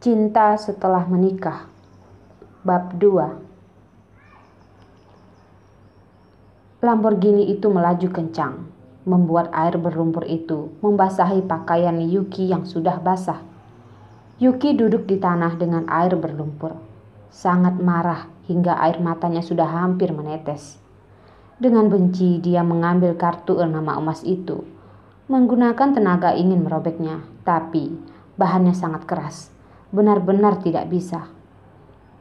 Cinta setelah menikah. Bab 2. Lamborghini itu melaju kencang, membuat air berlumpur itu membasahi pakaian Yuki yang sudah basah. Yuki duduk di tanah dengan air berlumpur, sangat marah hingga air matanya sudah hampir menetes. Dengan benci dia mengambil kartu nama emas itu, menggunakan tenaga ingin merobeknya, tapi bahannya sangat keras. Benar-benar tidak bisa.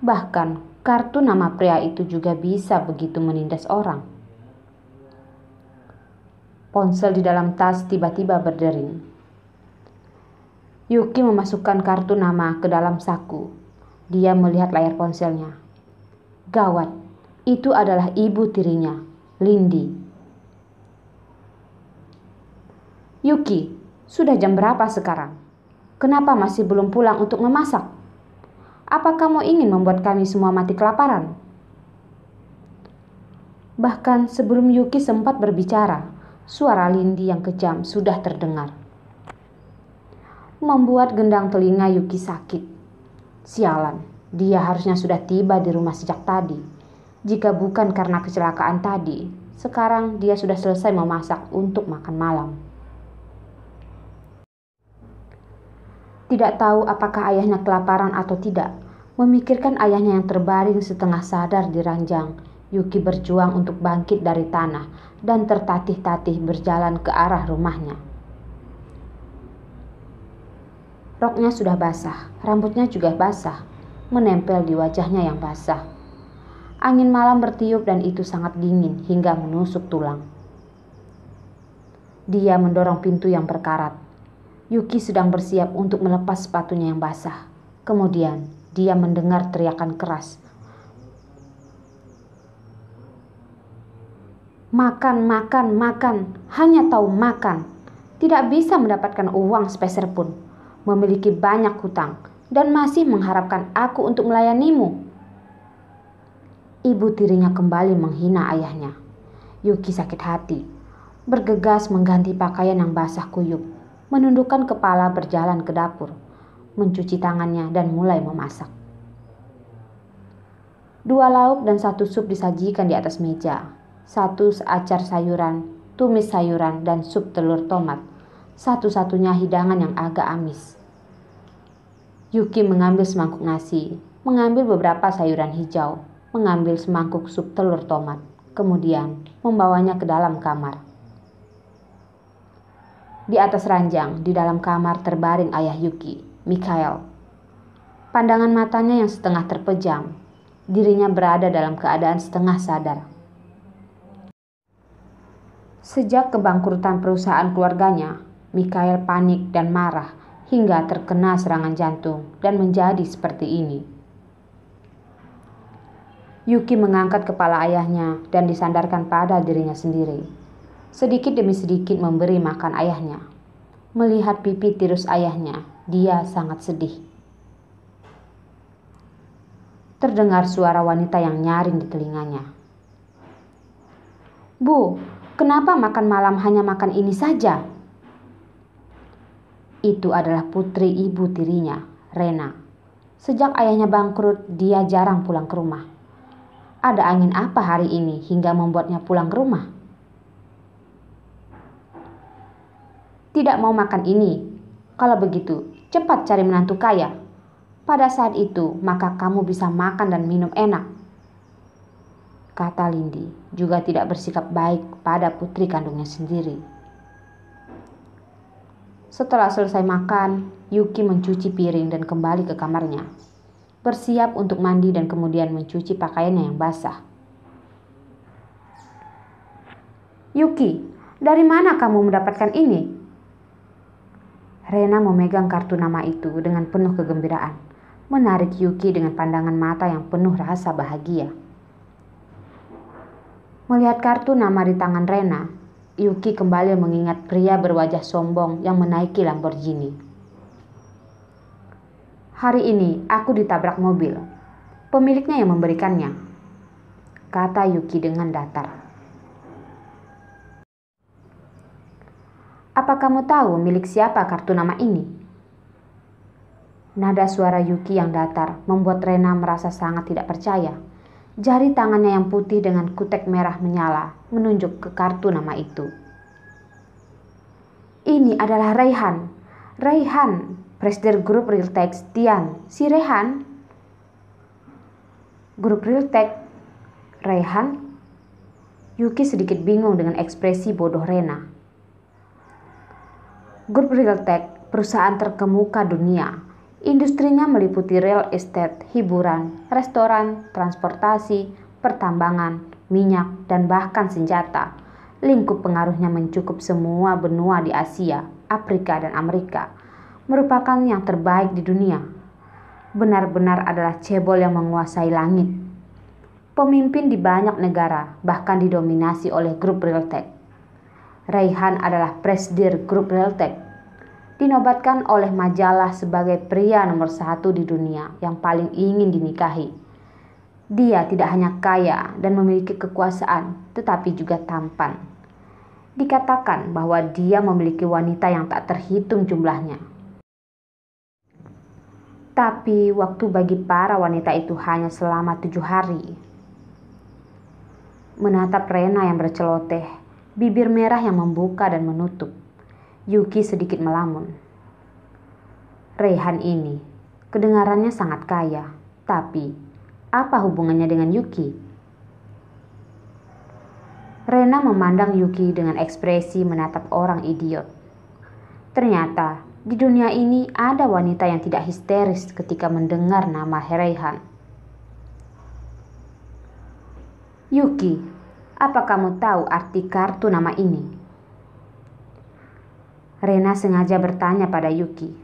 Bahkan kartu nama pria itu juga bisa begitu menindas orang. Ponsel di dalam tas tiba-tiba berdering. Yuki memasukkan kartu nama ke dalam saku. Dia melihat layar ponselnya. Gawat, itu adalah ibu tirinya, Lindy. Yuki, sudah jam berapa sekarang? Kenapa masih belum pulang untuk memasak? Apa kamu ingin membuat kami semua mati kelaparan? Bahkan sebelum Yuki sempat berbicara, suara Lindy yang kejam sudah terdengar. Membuat gendang telinga Yuki sakit. Sialan, dia harusnya sudah tiba di rumah sejak tadi. Jika bukan karena kecelakaan tadi, sekarang dia sudah selesai memasak untuk makan malam. Tidak tahu apakah ayahnya kelaparan atau tidak. Memikirkan ayahnya yang terbaring setengah sadar di ranjang, Yuki berjuang untuk bangkit dari tanah dan tertatih-tatih berjalan ke arah rumahnya. Roknya sudah basah, rambutnya juga basah, menempel di wajahnya yang basah. Angin malam bertiup dan itu sangat dingin hingga menusuk tulang. Dia mendorong pintu yang berkarat. Yuki sedang bersiap untuk melepas sepatunya yang basah. Kemudian dia mendengar teriakan keras. Makan, makan, makan, hanya tahu makan. Tidak bisa mendapatkan uang sepeser pun. Memiliki banyak hutang dan masih mengharapkan aku untuk melayanimu. Ibu tirinya kembali menghina ayahnya. Yuki sakit hati. Bergegas mengganti pakaian yang basah kuyup. Menundukkan kepala berjalan ke dapur, mencuci tangannya dan mulai memasak. 2 lauk dan 1 sup disajikan di atas meja. 1 seacar sayuran, tumis sayuran dan sup telur tomat. Satu-satunya hidangan yang agak amis. Yuki mengambil semangkuk nasi, mengambil beberapa sayuran hijau, mengambil semangkuk sup telur tomat, kemudian membawanya ke dalam kamar. Di atas ranjang, di dalam kamar terbaring ayah Yuki, Mikhail. Pandangan matanya yang setengah terpejam, dirinya berada dalam keadaan setengah sadar. Sejak kebangkrutan perusahaan keluarganya, Mikhail panik dan marah hingga terkena serangan jantung dan menjadi seperti ini. Yuki mengangkat kepala ayahnya dan disandarkan pada dirinya sendiri. Sedikit demi sedikit memberi makan ayahnya. Melihat pipi tirus ayahnya, dia sangat sedih. Terdengar suara wanita yang nyaring di telinganya. Bu, kenapa makan malam hanya makan ini saja? Itu adalah putri ibu tirinya, Rena. Sejak ayahnya bangkrut, dia jarang pulang ke rumah. Ada angin apa hari ini hingga membuatnya pulang ke rumah? Tidak mau makan ini. Kalau begitu, cepat cari menantu kaya. Pada saat itu, maka kamu bisa makan dan minum enak. Kata Lindy, juga tidak bersikap baik pada putri kandungnya sendiri. Setelah selesai makan, Yuki mencuci piring dan kembali ke kamarnya. Bersiap untuk mandi dan kemudian mencuci pakaiannya yang basah. Yuki, dari mana kamu mendapatkan ini? Rena memegang kartu nama itu dengan penuh kegembiraan, menarik Yuki dengan pandangan mata yang penuh rasa bahagia. Melihat kartu nama di tangan Rena, Yuki kembali mengingat pria berwajah sombong yang menaiki Lamborghini. Hari ini aku ditabrak mobil. Pemiliknya yang memberikannya, kata Yuki dengan datar. Apa kamu tahu milik siapa kartu nama ini? Nada suara Yuki yang datar membuat Rena merasa sangat tidak percaya. Jari tangannya yang putih dengan kutek merah menyala menunjuk ke kartu nama itu. Ini adalah Raihan. Raihan, presiden grup Realtek Tian. Si Raihan. Grup Realtek. Raihan. Yuki sedikit bingung dengan ekspresi bodoh Rena. Grup Realtek, perusahaan terkemuka dunia. Industrinya meliputi real estate, hiburan, restoran, transportasi, pertambangan, minyak, dan bahkan senjata. Lingkup pengaruhnya mencakup semua benua di Asia, Afrika, dan Amerika. Merupakan yang terbaik di dunia. Benar-benar adalah cebol yang menguasai langit. Pemimpin di banyak negara, bahkan didominasi oleh grup Realtek. Raihan adalah presiden grup Realtek. Dinobatkan oleh majalah sebagai pria nomor 1 di dunia yang paling ingin dinikahi. Dia tidak hanya kaya dan memiliki kekuasaan, tetapi juga tampan. Dikatakan bahwa dia memiliki wanita yang tak terhitung jumlahnya. Tapi waktu bagi para wanita itu hanya selama 7 hari. Menatap Rena yang berceloteh, bibir merah yang membuka dan menutup. Yuki sedikit melamun. Raihan ini kedengarannya sangat kaya, tapi apa hubungannya dengan Yuki? Rena memandang Yuki dengan ekspresi menatap orang idiot. Ternyata di dunia ini ada wanita yang tidak histeris ketika mendengar nama Raihan. Yuki, apa kamu tahu arti kartu nama ini? Rena sengaja bertanya pada Yuki.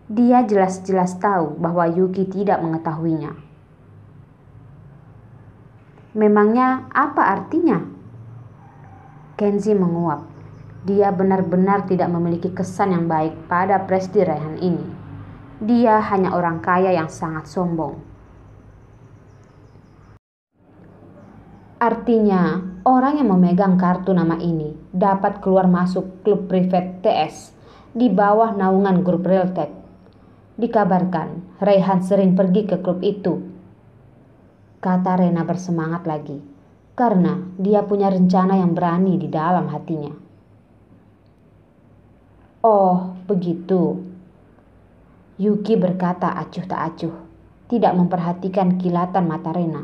Dia jelas-jelas tahu bahwa Yuki tidak mengetahuinya. Memangnya apa artinya? Kenzi menguap. Dia benar-benar tidak memiliki kesan yang baik pada presiden Raihan ini. Dia hanya orang kaya yang sangat sombong. Artinya, orang yang memegang kartu nama ini dapat keluar masuk klub private TS di bawah naungan grup Realtek. Dikabarkan, Raihan sering pergi ke klub itu. Kata Rena bersemangat lagi, karena dia punya rencana yang berani di dalam hatinya. Oh, begitu. Yuki berkata acuh tak acuh, tidak memperhatikan kilatan mata Rena,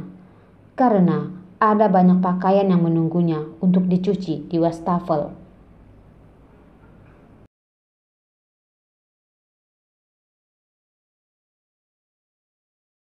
karena ada banyak pakaian yang menunggunya untuk dicuci di wastafel.